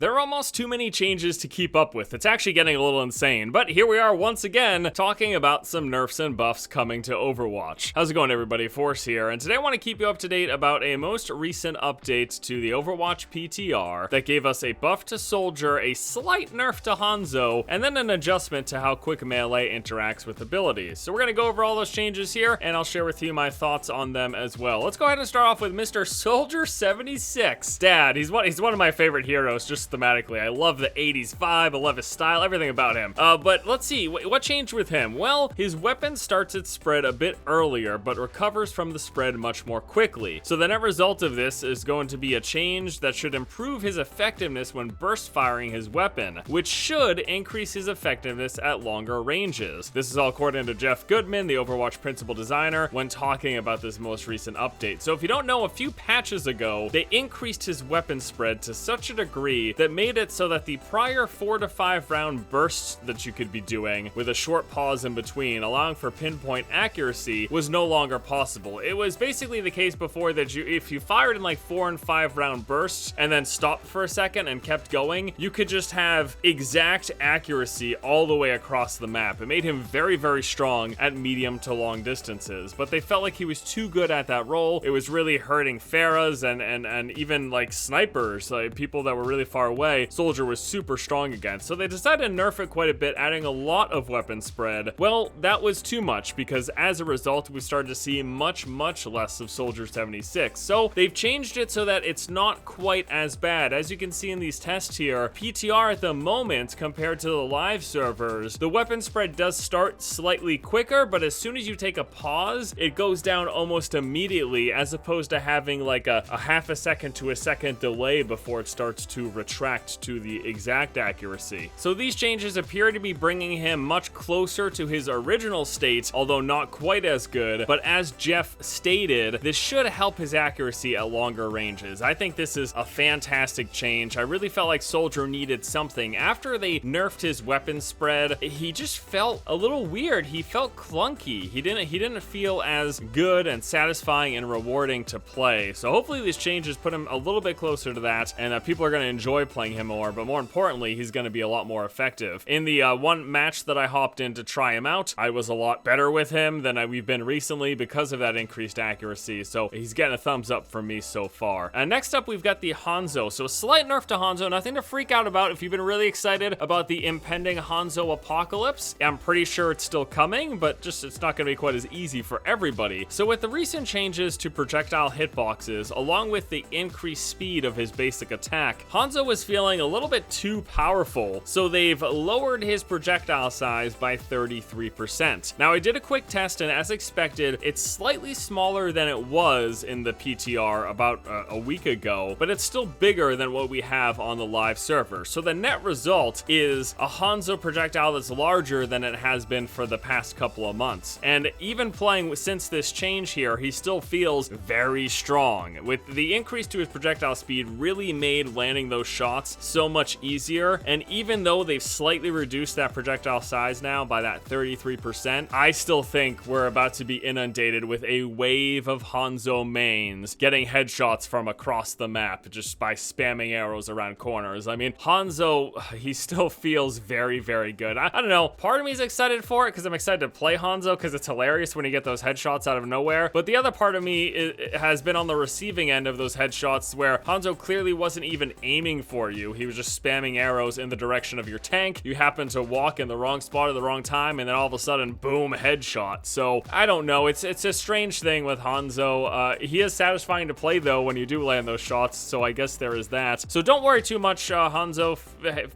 There are almost too many changes to keep up with. It's actually getting a little insane, but here we are once again talking about some nerfs and buffs coming to Overwatch. How's it going, everybody? Force here, and today I want to keep you up to date about a most recent update to the Overwatch PTR that gave us a buff to Soldier, a slight nerf to Hanzo, and then an adjustment to how quick melee interacts with abilities. So we're going to go over all those changes here, and I'll share with you my thoughts on them as well. Let's go ahead and start off with Mr. Soldier 76. Dad, he's one of my favorite heroes, just thematically. I love the 80s vibe, I love his style, everything about him. But let's see, what changed with him? Well, his weapon starts its spread a bit earlier, but recovers from the spread much more quickly. So the net result of this is going to be a change that should improve his effectiveness when burst firing his weapon, which should increase his effectiveness at longer ranges. This is all according to Jeff Goodman, the Overwatch principal designer, when talking about this most recent update. So if you don't know, a few patches ago, they increased his weapon spread to such a degree that made it so that the prior 4 to 5 round bursts that you could be doing with a short pause in between, allowing for pinpoint accuracy, was no longer possible. It was basically the case before that if you fired in like 4 and 5 round bursts and then stopped for a second and kept going, you could just have exact accuracy all the way across the map. It made him very, very strong at medium to long distances, but they felt like he was too good at that role. It was really hurting Pharahs and even like snipers, like people that were really far away. Soldier was super strong against, so they decided to nerf it quite a bit, adding a lot of weapon spread. Well, that was too much, because as a result, we started to see much less of Soldier 76. So they've changed it so that it's not quite as bad. As you can see in these tests here, PTR at the moment, compared to the live servers, the weapon spread does start slightly quicker, but as soon as you take a pause, it goes down almost immediately, as opposed to having like a half a second to a second delay before it starts to retract to the exact accuracy. So these changes appear to be bringing him much closer to his original state, although not quite as good. But as Jeff stated, this should help his accuracy at longer ranges. I think this is a fantastic change. I really felt like Soldier needed something. After they nerfed his weapon spread, he just felt a little weird. He felt clunky. He didn't feel as good and satisfying and rewarding to play. So hopefully these changes put him a little bit closer to that, and people are going to enjoy playing him more, but more importantly, he's going to be a lot more effective. In the one match that I hopped in to try him out, I was a lot better with him than we've been recently because of that increased accuracy, so he's getting a thumbs up from me so far. And next up, we've got the Hanzo. So a slight nerf to Hanzo, nothing to freak out about if you've been really excited about the impending Hanzo apocalypse. I'm pretty sure it's still coming, but just it's not going to be quite as easy for everybody. So with the recent changes to projectile hitboxes, along with the increased speed of his basic attack, Hanzo was feeling a little bit too powerful, so they've lowered his projectile size by 33%. Now, I did a quick test, and as expected, it's slightly smaller than it was in the PTR about a week ago, but it's still bigger than what we have on the live server. So the net result is a Hanzo projectile that's larger than it has been for the past couple of months. And even playing since this change here, he still feels very strong. With the increase to his projectile speed, really made landing those shots so much easier. And even though they've slightly reduced that projectile size now by that 33%, I still think we're about to be inundated with a wave of Hanzo mains getting headshots from across the map just by spamming arrows around corners. I mean, Hanzo, he still feels very, very good. I don't know, part of me is excited for it because I'm excited to play Hanzo because it's hilarious when you get those headshots out of nowhere. But the other part of me has been on the receiving end of those headshots where Hanzo clearly wasn't even aiming for you. He was just spamming arrows in the direction of your tank. You happen to walk in the wrong spot at the wrong time, and then all of a sudden, boom, headshot. So I don't know. It's a strange thing with Hanzo. He is satisfying to play though when you do land those shots. So I guess there is that. So don't worry too much, Hanzo.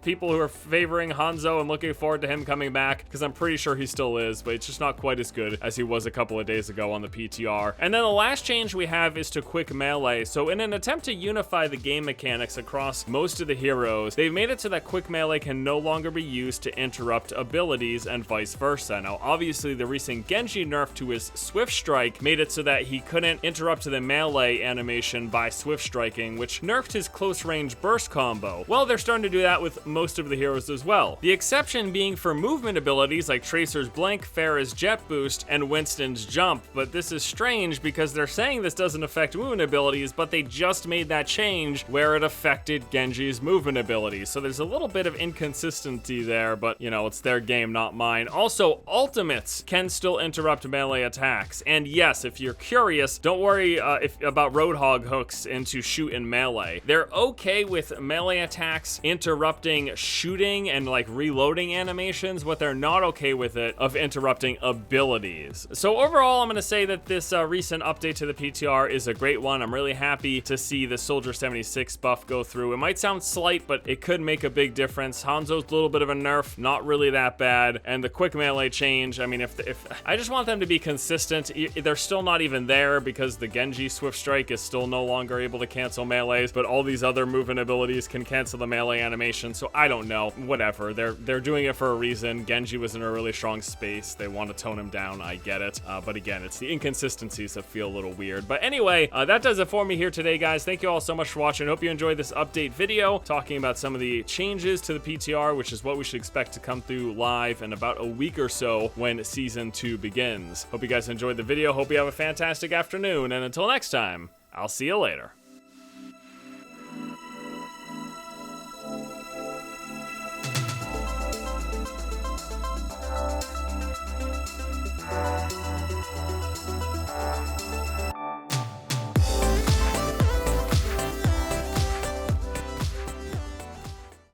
People who are favoring Hanzo and looking forward to him coming back, because I'm pretty sure he still is, but it's just not quite as good as he was a couple of days ago on the PTR. And then the last change we have is to quick melee. So in an attempt to unify the game mechanics across most of the heroes, they've made it so that quick melee can no longer be used to interrupt abilities and vice versa. Now, obviously, the recent Genji nerf to his Swift Strike made it so that he couldn't interrupt the melee animation by Swift Striking, which nerfed his close range burst combo. Well, they're starting to do that with most of the heroes as well. The exception being for movement abilities like Tracer's Blink, Pharah's Jet Boost, and Winston's Jump. But this is strange because they're saying this doesn't affect movement abilities, but they just made that change where it affected Genji Genji's movement abilities. So there's a little bit of inconsistency there, but you know, it's their game, not mine. Also, ultimates can still interrupt melee attacks. And yes, if you're curious, don't worry about Roadhog hooks into shoot and melee. They're okay with melee attacks interrupting shooting and like reloading animations. What they're not okay with it of interrupting abilities. So overall, I'm going to say that this recent update to the PTR is a great one. I'm really happy to see the Soldier 76 buff go through. It might sound slight, but it could make a big difference. Hanzo's a little bit of a nerf, not really that bad. And the quick melee change, I mean, if I just want them to be consistent. They're still not even there because the Genji Swift Strike is still no longer able to cancel melees, but all these other movement abilities can cancel the melee animation. So I don't know, whatever. They're doing it for a reason. Genji was in a really strong space. They want to tone him down. I get it. But again, it's the inconsistencies that feel a little weird. But anyway, that does it for me here today, guys. Thank you all so much for watching. Hope you enjoyed this update video talking about some of the changes to the PTR, which is what we should expect to come through live in about a week or so when Season 2 begins. Hope you guys enjoyed the video. Hope you have a fantastic afternoon. And until next time, I'll see you later.